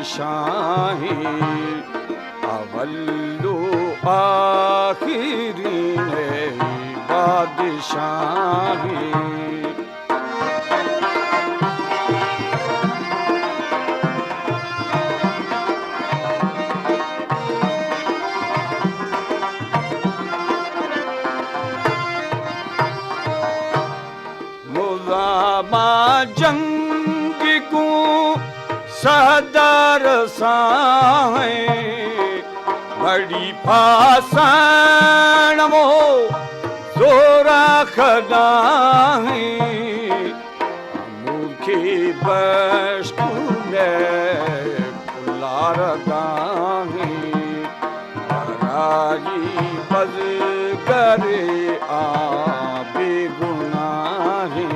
बादशाही अवल्लु आखिरी ने बादशाही मुलामा जंग को सदर साए बड़ी फासन वो जोरा खदाए मुखी बश्कु में कुलार दाए बराई बज करे आबे गुनाहे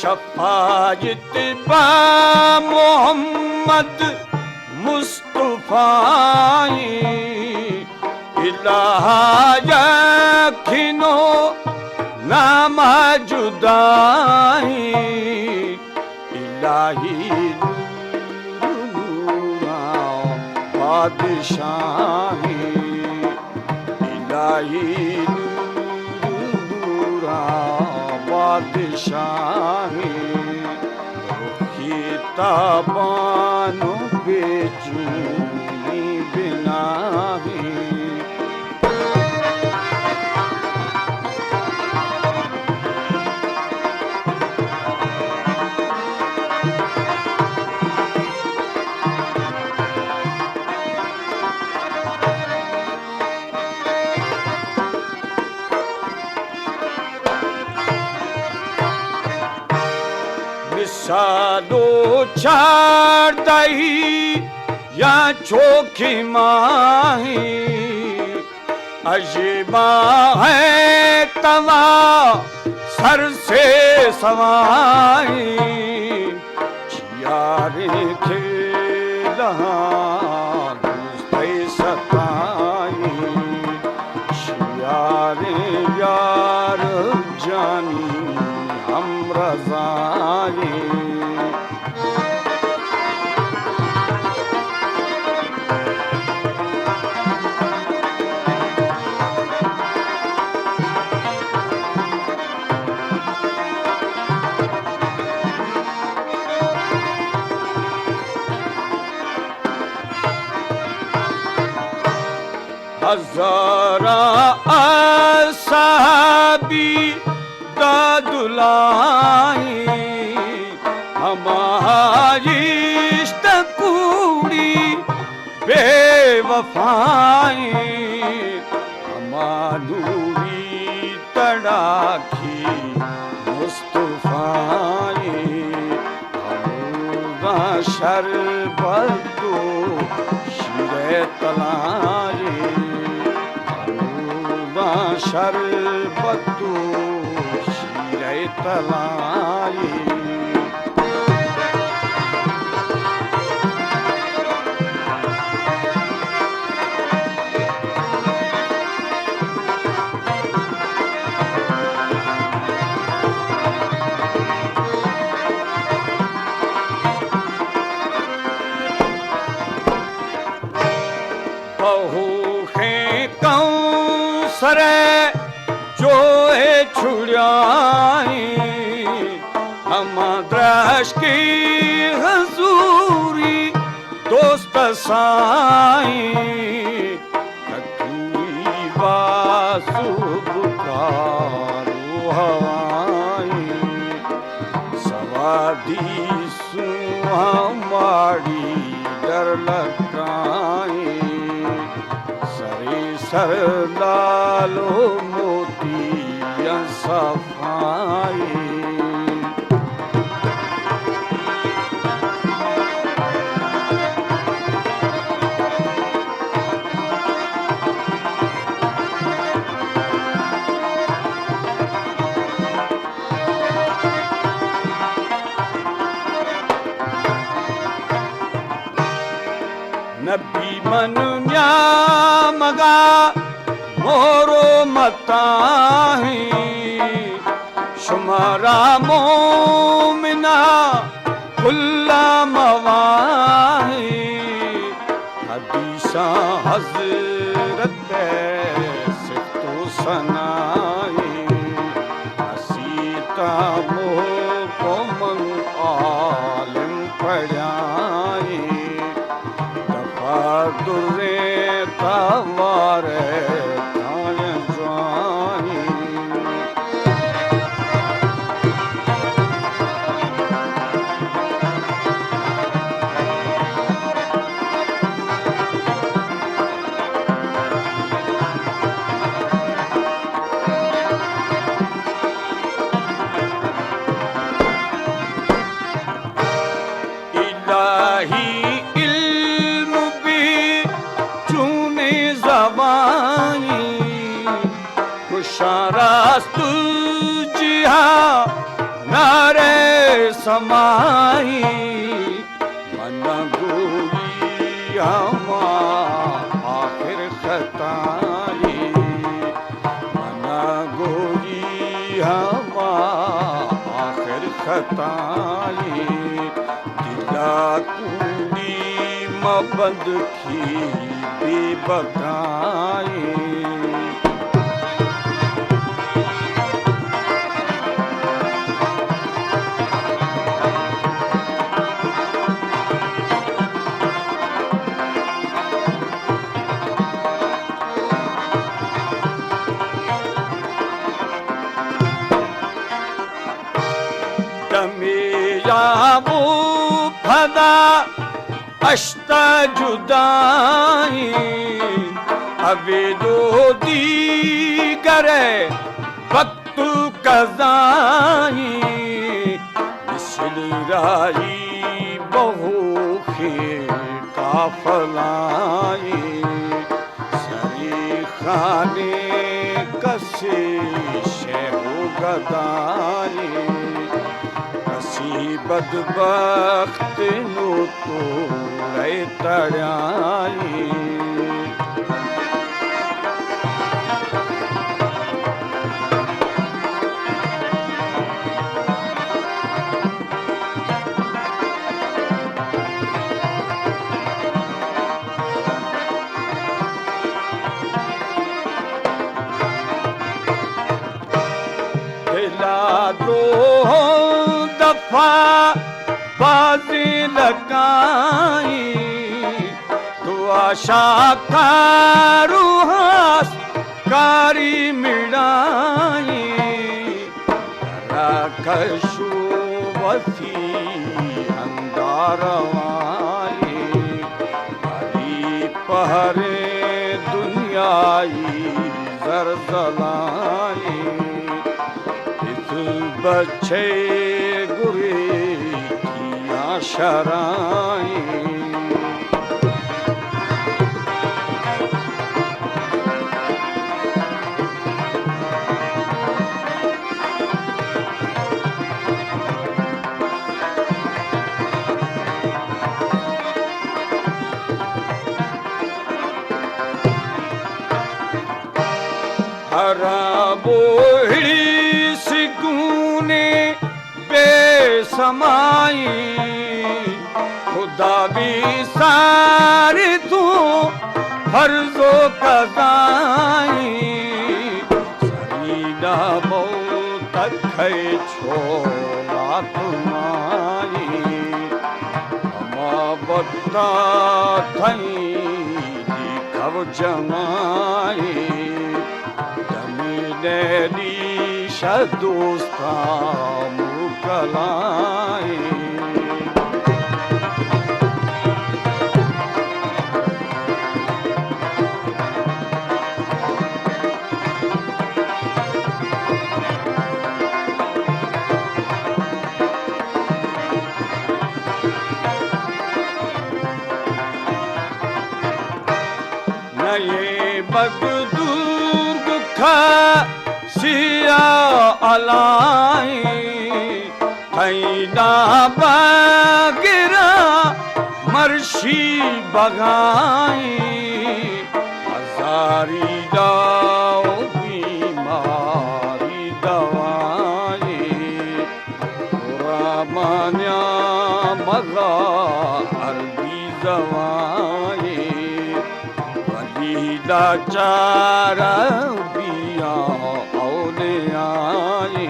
शफायत बा मोहम्मद मुस्तफाई इलाहा यखिनो नाम जुदाई इलाही नूरा बादशाही इलाही नूरा बादशाही रुखी ताबानो बेचूनी बिनाही सादो चार दही या चोखी माही अजीबा है तवा सर से सवाई यारे खेला गुस्ते सताई यारे यार जानी हम रज़ाई हज़ारा असहाबी दादुलाई हमारी इश्क़ूड़ी बेवफाई हमारी तड़ाखी मुस्तफाई हमुदा शरबतो शिरे तलाई हमुदा शरबतो तलाई बहु है कौसर जो है छुड़ाई हम द्रश की हजूरी दोस्त साई कतुई वासुबकारू हवाई सवादी सुहमाड़ी डर लगाई सरे सर लालो मोती सफाई नबी मनुन्या मगा मोरो मताही शुमारा मोमिना कुल्ला मवाही हदीसा हजरत सिफ्तो सनाई हसीता मोह को मन आलिम पढ़ाई दफा दुर्रे तवारे शारास्तु जिहा नारे समाई मन गोई हमा आखिर खताई मन गोई हमा आखिर खताई दिला कुनी मबंद की बेबकाई याबू फदा अश्ता जुदाई अबे दो दी करे वक्त कज़ाई मिसल राई बहु खे काफलाई सरी खाने कसे शेहो गदाई बदबख्त नो तो गए तड़ाई दिला दो दफा बाजी लगाई तो आशा का रूहास कारी मिड़ाई रखशु वसी अंदारवाई हरी पहरे दुनियाई जरजलाई बच्चे गुरे किया शराई हरा बोहड़ी बेसमाई खुदा भी सारे तू फर्जो कदाई सरीना मौत है छोला तुम्हारी हमा बता थई दिखव जमाई दमीने नीशा दोस्ता मुकलाई नये बगदूर खा सिया अलाई थैना बागिरा मर अर्शी बगाई हजारी दाओ बीमारी दवाई पूरा मान्या मजा अरबी दवाई वलीदा चारा बिया औले आए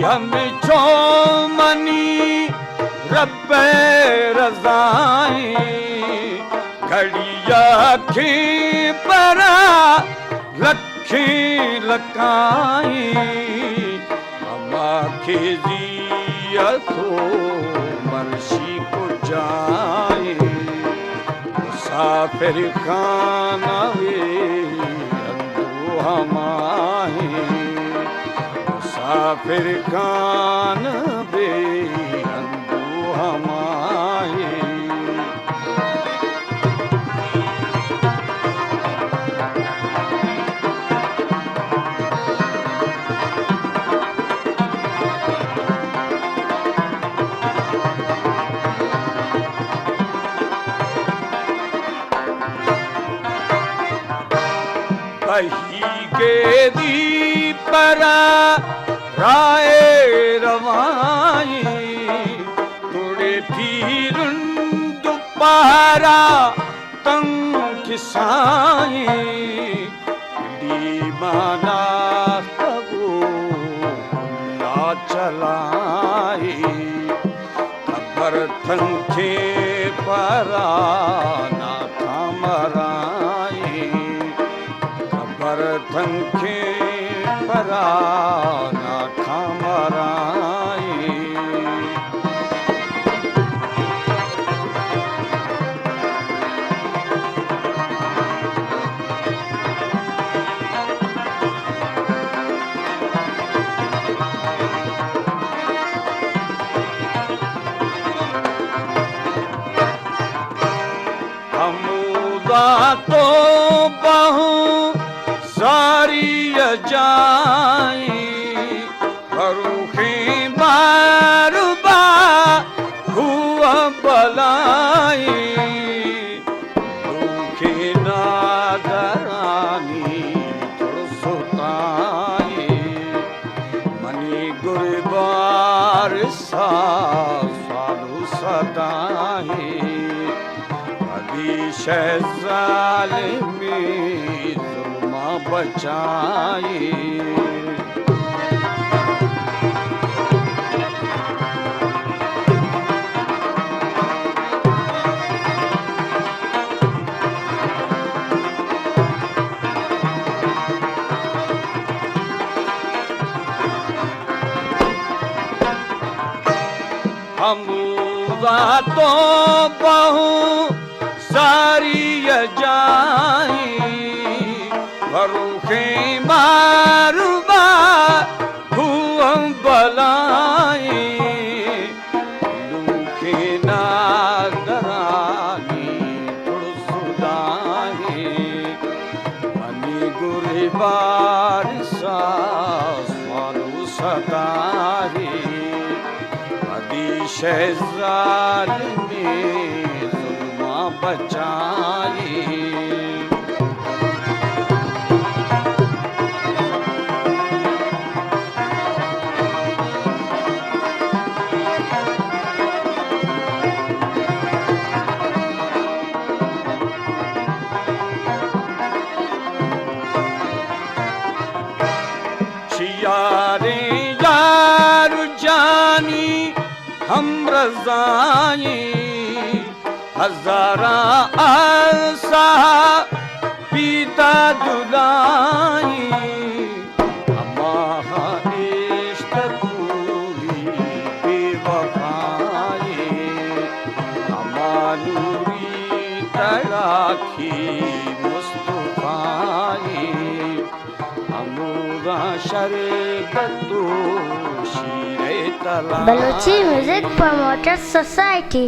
हम छो मनी रब्बे रज़ाई घड़िया खे परा लखे लकाई अमा खे जिया तो मर्शी को जाए मुसाफिर खाना वे अंदो हमाए मुसाफिर खान बे अंदू हमाए कही के दी परा राय रवाई तुड़े फिरुन दुपारा तंग किसाई दीवाना कबू ना चलाई खबर थंखे परा ना थमराई खबर थंखे परा तो बहु सारी जाई फरूखे बारुबा हुआ बलाई दुखे नादरानी सुताई मनी गुरबार सा साधु सदाई शहजाल में जुल्मा बचाई हम तो बहु सारी जाई फरूखे मारुबा हुम बलाई लूखे नादरानी तुड़सुदाई मनी गुरबार सा स्वानु सदाई अदी शहजाल में बचाई छियारे यार जानी हम रज़ाई हजारा आसा पीता जुलाई हमारा इश्क पूरी बेवफाई हमारी तड़ाखी मुस्तफाई हमूद हुआ शरबतो शीरे तला Balochi Music Promoters Society.